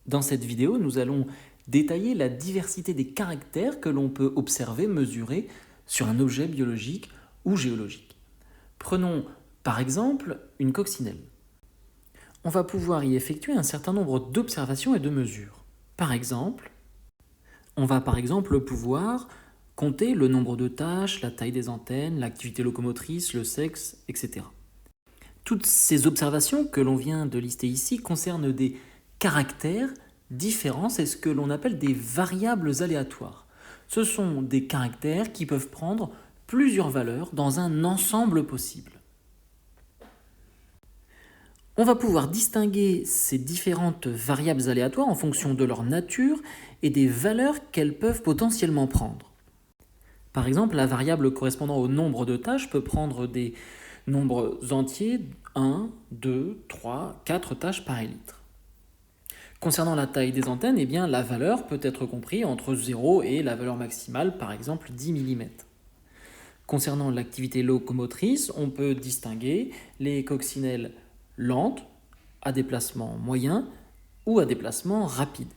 Dans cette vidéo, nous allons détailler la diversité des caractères que l'on peut observer, mesurer sur un objet biologique ou géologique. Prenons par exemple une coccinelle. On va pouvoir y effectuer un certain nombre d'observations et de mesures. On va pouvoir compter le nombre de tâches, la taille des antennes, l'activité locomotrice, le sexe, etc. Toutes ces observations que l'on vient de lister ici concernent des caractères différents, c'est ce que l'on appelle des variables aléatoires. Ce sont des caractères qui peuvent prendre plusieurs valeurs dans un ensemble possible. On va pouvoir distinguer ces différentes variables aléatoires en fonction de leur nature et des valeurs qu'elles peuvent potentiellement prendre. Par exemple, la variable correspondant au nombre de tâches peut prendre des nombres entiers, 1, 2, 3, 4 tâches par litre. Concernant la taille des antennes, la valeur peut être comprise entre 0 et la valeur maximale, par exemple 10 mm. Concernant l'activité locomotrice, on peut distinguer les coccinelles lentes, à déplacement moyen ou à déplacement rapide.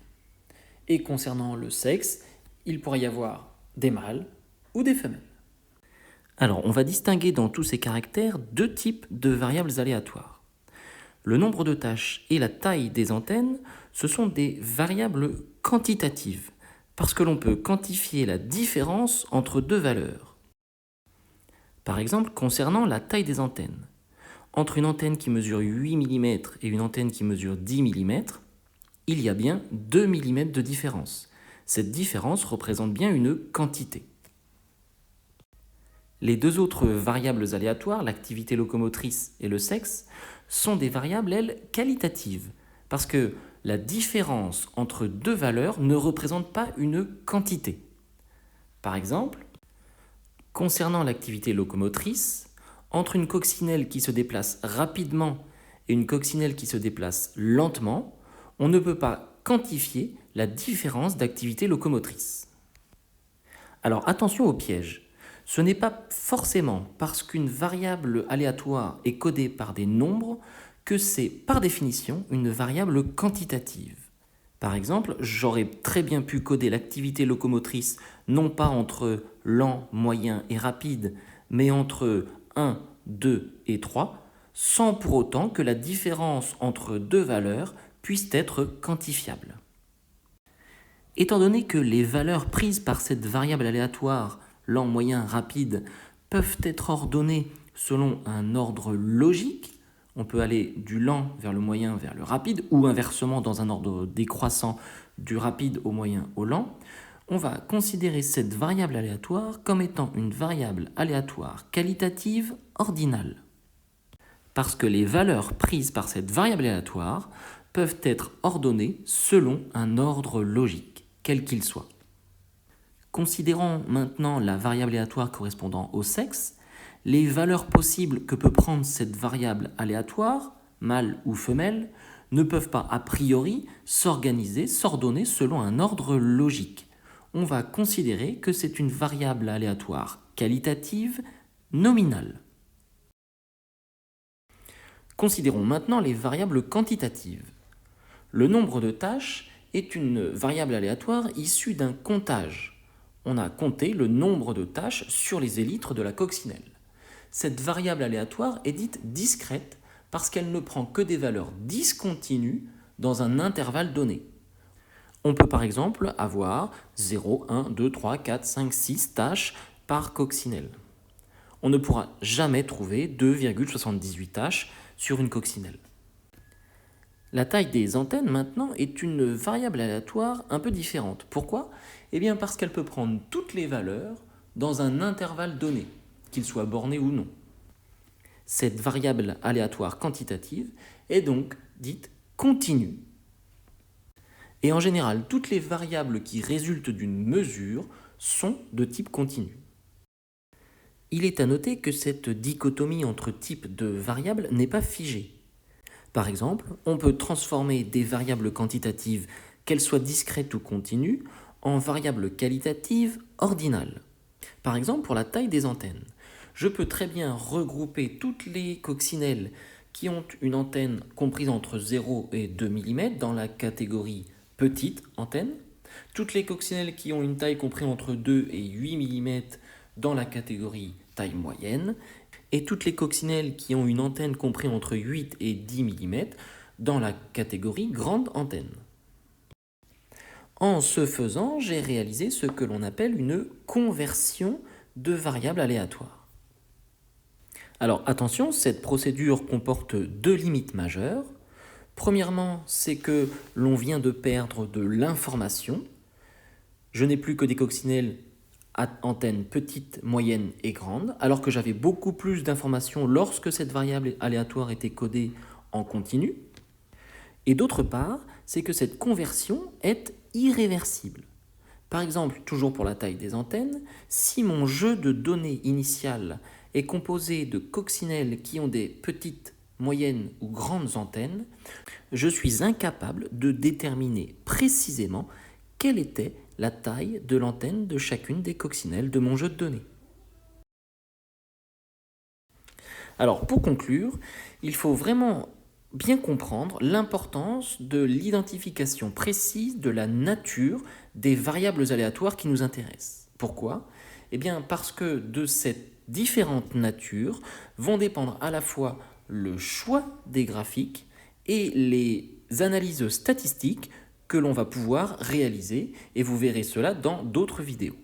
Et concernant le sexe, il pourrait y avoir des mâles ou des femelles. Alors, on va distinguer dans tous ces caractères deux types de variables aléatoires. Le nombre de tâches et la taille des antennes, ce sont des variables quantitatives, parce que l'on peut quantifier la différence entre deux valeurs. Par exemple, concernant la taille des antennes. Entre une antenne qui mesure 8 mm et une antenne qui mesure 10 mm, il y a bien 2 mm de différence. Cette différence représente bien une quantité. Les deux autres variables aléatoires, l'activité locomotrice et le sexe, sont des variables, elles, qualitatives, parce que la différence entre deux valeurs ne représente pas une quantité. Par exemple, concernant l'activité locomotrice, entre une coccinelle qui se déplace rapidement et une coccinelle qui se déplace lentement, on ne peut pas quantifier la différence d'activité locomotrice. Alors attention au piège. Ce n'est pas forcément parce qu'une variable aléatoire est codée par des nombres que c'est par définition une variable quantitative. Par exemple, j'aurais très bien pu coder l'activité locomotrice non pas entre lent, moyen et rapide, mais entre 1, 2 et 3, sans pour autant que la différence entre deux valeurs puisse être quantifiable. Étant donné que les valeurs prises par cette variable aléatoire, lent, moyen, rapide, peuvent être ordonnées selon un ordre logique, on peut aller du lent vers le moyen vers le rapide, ou inversement dans un ordre décroissant du rapide au moyen au lent, on va considérer cette variable aléatoire comme étant une variable aléatoire qualitative ordinale. Parce que les valeurs prises par cette variable aléatoire peuvent être ordonnées selon un ordre logique, quel qu'il soit. Considérons maintenant la variable aléatoire correspondant au sexe. Les valeurs possibles que peut prendre cette variable aléatoire, mâle ou femelle, ne peuvent pas a priori s'organiser, s'ordonner selon un ordre logique. On va considérer que c'est une variable aléatoire qualitative nominale. Considérons maintenant les variables quantitatives. Le nombre de tâches est une variable aléatoire issue d'un comptage. On a compté le nombre de tâches sur les élytres de la coccinelle. Cette variable aléatoire est dite discrète parce qu'elle ne prend que des valeurs discontinues dans un intervalle donné. On peut par exemple avoir 0, 1, 2, 3, 4, 5, 6 tâches par coccinelle. On ne pourra jamais trouver 2,78 tâches sur une coccinelle. La taille des antennes maintenant est une variable aléatoire un peu différente. Pourquoi ? Parce qu'elle peut prendre toutes les valeurs dans un intervalle donné, qu'il soit borné ou non. Cette variable aléatoire quantitative est donc dite continue. Et en général, toutes les variables qui résultent d'une mesure sont de type continu. Il est à noter que cette dichotomie entre types de variables n'est pas figée. Par exemple, on peut transformer des variables quantitatives, qu'elles soient discrètes ou continues, en variables qualitatives ordinales. Par exemple, pour la taille des antennes, je peux très bien regrouper toutes les coccinelles qui ont une antenne comprise entre 0 et 2 mm dans la catégorie petite antenne, toutes les coccinelles qui ont une taille comprise entre 2 et 8 mm dans la catégorie taille moyenne, et toutes les coccinelles qui ont une antenne comprise entre 8 et 10 mm dans la catégorie grande antenne. En ce faisant, j'ai réalisé ce que l'on appelle une conversion de variables aléatoires. Alors attention, cette procédure comporte deux limites majeures. Premièrement, c'est que l'on vient de perdre de l'information. Je n'ai plus que des coccinelles à antennes petites, moyennes et grandes, alors que j'avais beaucoup plus d'informations lorsque cette variable aléatoire était codée en continu. Et d'autre part, c'est que cette conversion est irréversible. Par exemple, toujours pour la taille des antennes, si mon jeu de données initial est composé de coccinelles qui ont des petites, moyennes ou grandes antennes, je suis incapable de déterminer précisément quelle était la taille de l'antenne de chacune des coccinelles de mon jeu de données. Alors, pour conclure, il faut vraiment bien comprendre l'importance de l'identification précise de la nature des variables aléatoires qui nous intéressent. Pourquoi ? Eh bien parce que de cette différentes natures vont dépendre à la fois le choix des graphiques et les analyses statistiques que l'on va pouvoir réaliser, et vous verrez cela dans d'autres vidéos.